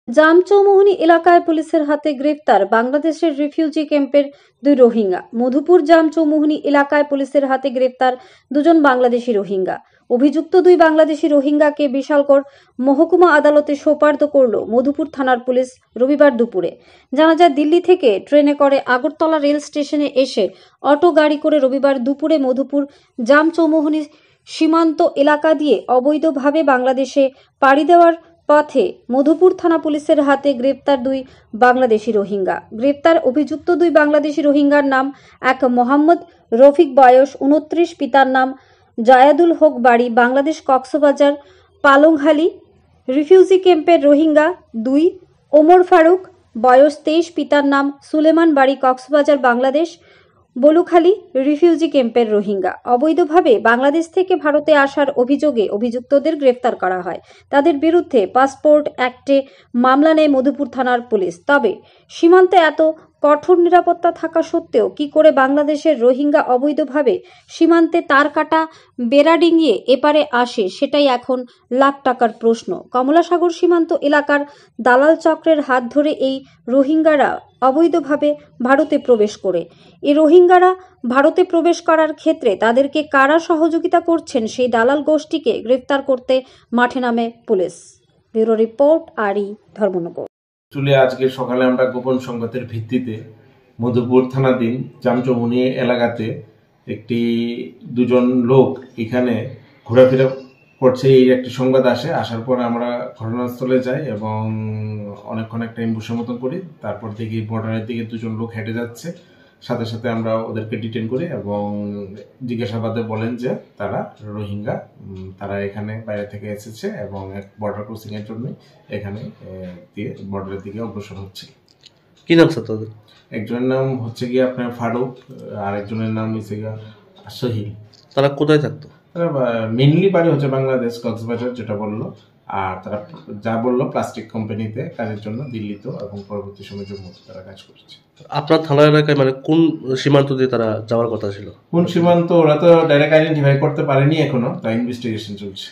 জামচৌমুহনী এলাকায় পুলিশের হাতে গ্রেফতার বাংলাদেশের রিফিউজি ক্যাম্পের 2 রোহিঙ্গা। মধুপুর জামচৌমুহনী এলাকায় পুলিশের হাতে গ্রেফতার 2জন বাংলাদেশি রোহিঙ্গা। অভিযুক্ত 2 বাংলাদেশি রোহিঙ্গাকে বিশালগড় মহকুমা আদালতে সোপর্দ করল মধুপুর থানার পুলিশ রবিবার দুপুরে। জানা যায়, দিল্লি থেকে ট্রেনে করে আগরতলা রেল স্টেশনে এসে অটো গাড়ি করে রবিবার দুপুরে মধুপুর জামচৌমুহনী সীমান্ত এলাকা দিয়ে অবৈধভাবে বাংলাদেশে পাড়ি দেওয়ার পথে মধুপুর থানা পুলিশের হাতে গ্রেপ্তার 2 বাংলাদেশি রোহিঙ্গা। গ্রেপ্তার অভিযুক্ত 2 বাংলাদেশি রোহিঙ্গার নাম এক মোহাম্মদ রফিক, বয়স 29, পিতার নাম জায়াদুল হক, বাড়ি বাংলাদেশ কক্সবাজার পালংহালি। রিফিউজি ক্যাম্পের রোহিঙ্গা 2 ওমর ফারুক, বয়স 23, পিতার নাম সুলেমান, বাড়ি কক্সবাজার বাংলাদেশ বলুখালী। রিফিউজি ক্যাম্পের রোহিঙ্গা। অবৈধভাবে বাংলাদেশ থেকে ভারতে আসার অভিযোগে অভিযুক্তদের গ্রেফতার করা হয়। তাদের বিরুদ্ধে পাসপোর্ট অ্যাক্টে মামলা নেয় মধুপুর থানার পুলিশ। তবে সীমান্তে এত কঠোর নিরাপত্তা থাকা সত্ত্বেও কি করে বাংলাদেশের রোহিঙ্গা অবৈধভাবে সীমান্তে তার কাটা বেড়া ডিঙিয়ে এপারে আসে, সেটাই এখন লাখ টাকার প্রশ্ন। কমলাসাগর সীমান্ত এলাকার দালাল চক্রের হাত ধরে এই রোহিঙ্গারা অবৈধভাবে ভারতে প্রবেশ করে। এই রোহিঙ্গারা ভারতে প্রবেশ করার ক্ষেত্রে তাদেরকে কারা সহযোগিতা করছেন, সেই দালাল গোষ্ঠীকে গ্রেফতার করতে মাঠে নামে পুলিশ। ব্যুরো রিপোর্ট, আরই, ধর্মনগর। আজকে সকালে আমরা গোপন সংবাদের ভিত্তিতে মধুপুর থানাধীন জামচৌমুহনী এলাকাতে একটি 2জন লোক এখানে ঘোরাফেরা করছে এই একটি সংবাদ আসার পর আমরা ঘটনাস্থলে যাই এবং অনেকক্ষণ একটা এম্বুশের মতন করি। তারপর দেখি বর্ডারের দিকে 2জন লোক হেঁটে যাচ্ছে। সাথে সাথে আমরা ওদেরকে ডিটেন করি এবং জিজ্ঞাসাবাদে বলেন যে তারা রোহিঙ্গা, তারা এখানে বাইরে থেকে এসেছে এবং এক বর্ডার ক্রসিং এর জন্য এখানে দিয়ে বর্ডারের দিকে অগ্রসর হচ্ছে। কি নাম স্যার তাদের? একজনের নাম হচ্ছে গিয়ে আপনার ফারুক, আর একজনের নাম হচ্ছে গিয়ে সহিল। তারা কোথায় থাকতো? তারা মেইনলি বাড়ি হচ্ছে বাংলাদেশ কক্সবাজার, যেটা বললো। আর তারা যা বললো প্লাস্টিক কোম্পানিতে কাজের জন্য দিল্লিতে এবং পরবর্তী সময় জম্মুতে তারা কাজ করছে। আপনার থানা এলাকায় মানে কোন সীমান্ত দিয়ে তারা যাওয়ার কথা ছিল? কোন সীমান্ত ওরা তো ডাইরেক্ট আইডেন্টিফাই করতে পারেনি এখনো, তাই ইনভেস্টিগেশন চলছে।